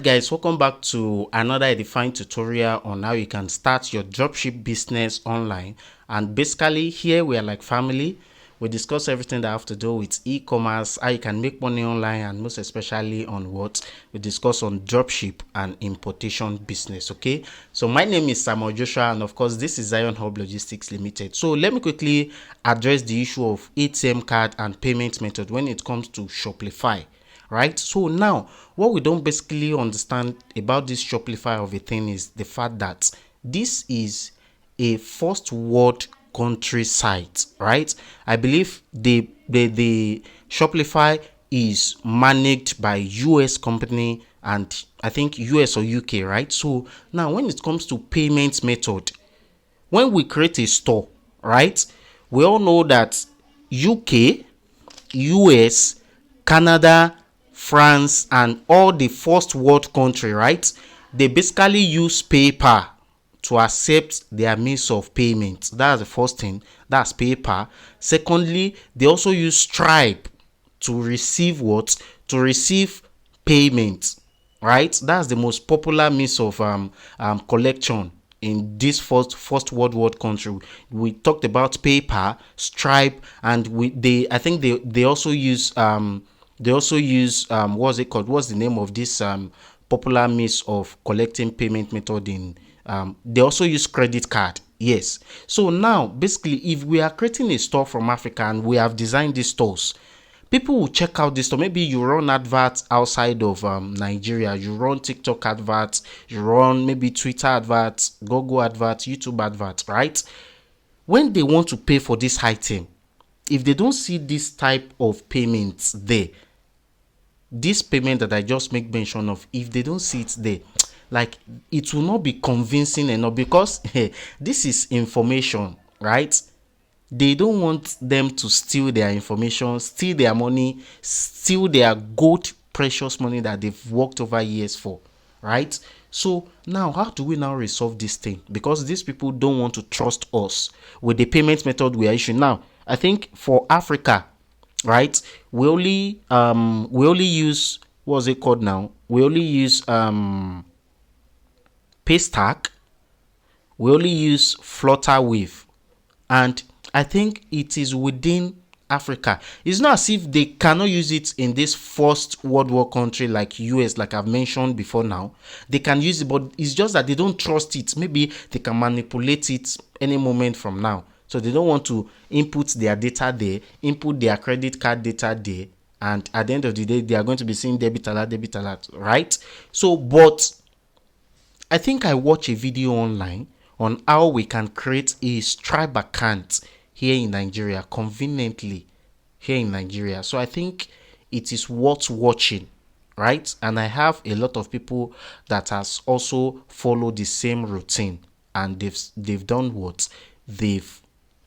Guys, welcome back to another edifying tutorial on how you can start your dropship business online. And basically here we are like family. We discuss everything that have to do with e-commerce, how you can make money online, and most especially on what we discuss on dropship and importation business. Okay, so my name is Samuel Joshua, and of course this is 𝐲𝐬 𝐓𝐵 Logistics Limited. So let me quickly address the issue of ATM card and payment method when it comes to Shopify. Right, so now what we don't basically understand about this Shopify of a thing is the fact that this is a first world country site, right? I believe the Shopify is managed by US company, and I think US or UK, right? So now when it comes to payment method, when we create a store, right, we all know that UK, US, Canada, France, and all the first world country, right, they basically use PayPal to accept their means of payment. That's the first thing. That's PayPal. Secondly, they also use Stripe to receive what? To receive payment, right? That's the most popular means of collection in this first world country. We talked about PayPal, Stripe, and I think they also use what's it called? What's the name of this popular means of collecting payment method in they also use credit card. Yes. So now basically if we are creating a store from Africa and we have designed these stores, people will check out this store. Maybe you run adverts outside of Nigeria, you run TikTok adverts, you run maybe Twitter adverts, Google adverts, YouTube adverts, right? When they want to pay for this item, if they don't see this type of payments there, this payment that I just make mention of, if they don't see it there, like it will not be convincing enough, because this is information, right? They don't want them to steal their information, steal their money, steal their gold precious money that they've worked over years for, right? So now how do we now resolve this thing? Because these people don't want to trust us with the payment method we are issuing. Now I think for Africa, right, we only use, what's it called now, we only use Paystack, we only use Flutterwave, and I think it is within Africa. It's not as if they cannot use it in this first world war country like US, like I've mentioned before. Now they can use it, but it's just that they don't trust it. Maybe they can manipulate it any moment from now, so they don't want to input their data there, input their credit card data there, and at the end of the day they are going to be seeing debit alert, right? So but I think I watched a video online on how we can create a Stripe account here in Nigeria, conveniently here in Nigeria. So I think it is worth watching, right? And I have a lot of people that has also followed the same routine, and they've done what? They've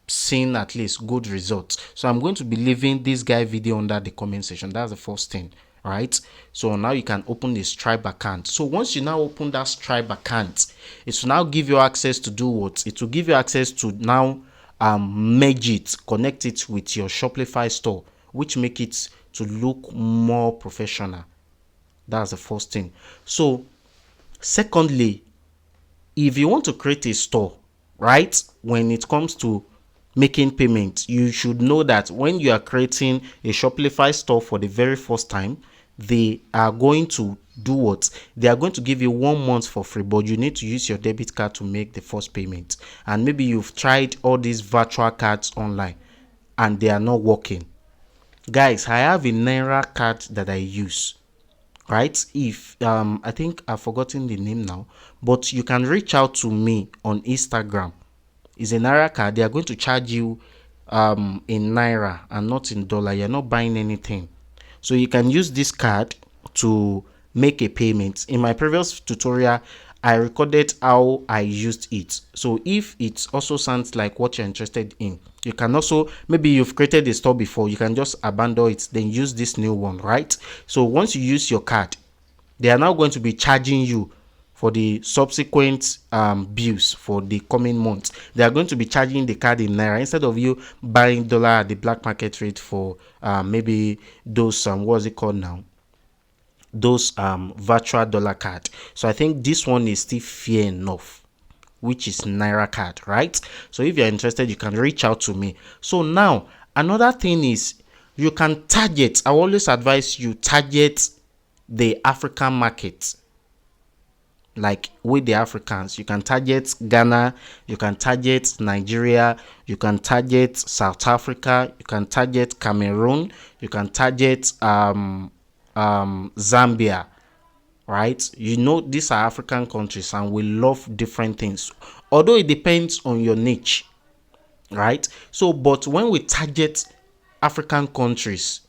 seen at least good results. So I'm going to be leaving this guy video under the comment section. That's the first thing, right? So now you can open the Stripe account. So once you now open that Stripe account, it will now give you access to do what? It will give you access to now merge it, connect it with your Shopify store, which make it to look more professional. That's the first thing. So secondly, if you want to create a store, right, when it comes to making payments, you should know that when you are creating a Shopify store for the very first time, they are going to do what? They are going to give you 1 month for free, but you need to use your debit card to make the first payment. And maybe you've tried all these virtual cards online and they are not working. Guys, I have a Naira card that I use, right? If I think I've forgotten the name now, but you can reach out to me on Instagram. It's a Naira card. They are going to charge you in Naira and not in dollar. You're not buying anything, so you can use this card to make a payment. In my previous tutorial, I recorded how I used it. So if it also sounds like what you're interested in, you can also, maybe you've created a store before, you can just abandon it, then use this new one, right? So once you use your card, they are now going to be charging you for the subsequent bills for the coming months. They are going to be charging the card in Naira instead of you buying dollar at the black market rate for maybe those what's it called now, those virtual dollar card. So I think this one is still fair enough, which is Naira card, right? So if you're interested, you can reach out to me. So now another thing is you can target. I always advise you target the African market. Like with the Africans, you can target Ghana, you can target Nigeria, you can target South Africa, you can target Cameroon, you can target Zambia, right? You know, these are African countries and we love different things, although it depends on your niche, right? So but when we target African countries,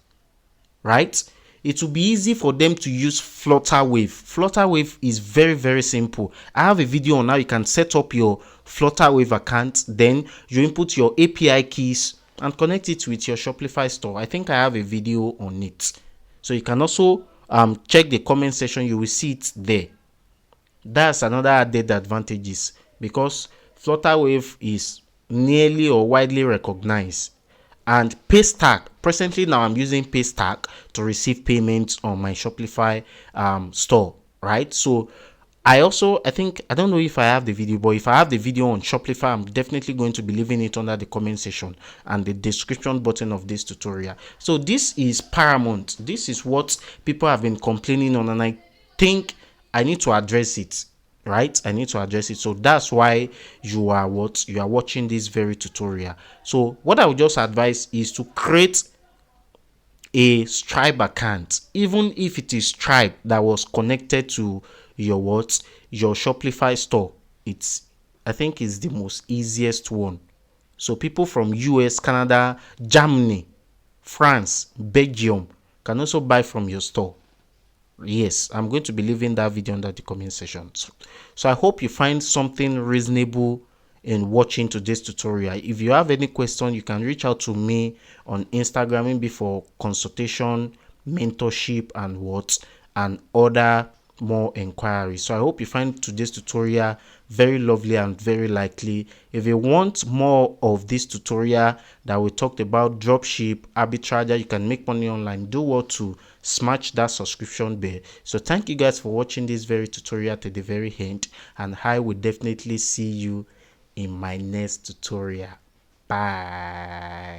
right, it will be easy for them to use Flutterwave. Flutterwave is very, very simple. I have a video on how you can set up your Flutterwave account. Then you input your API keys and connect it with your Shopify store. I think I have a video on it. So you can also check the comment section. You will see it there. That's another added advantages because Flutterwave is nearly or widely recognized. And Paystack, presently now I'm using Paystack to receive payments on my Shopify store, right? So I think, I don't know if I have the video, but if I have the video on Shopify, I'm definitely going to be leaving it under the comment section and the description button of this tutorial. So this is paramount. This is what people have been complaining on, and I think I need to address it, right? I need to address it. So that's why you are watching this very tutorial. So what I would just advise is to create a Stripe account, even if it is Stripe that was connected to your Shopify store. I think it's the most easiest one. So people from US, Canada, Germany, France, Belgium can also buy from your store. Yes, I'm going to be leaving that video under the comment section. So I hope you find something reasonable in watching today's tutorial. If you have any question, you can reach out to me on Instagram, maybe for consultation, mentorship, and other more inquiries. So I hope you find today's tutorial very lovely and very likely. If you want more of this tutorial that we talked about, dropship, arbitrager, you can make money online, do well to smash that subscription bell. So thank you guys for watching this very tutorial to the very end, and I will definitely see you in my next tutorial. Bye.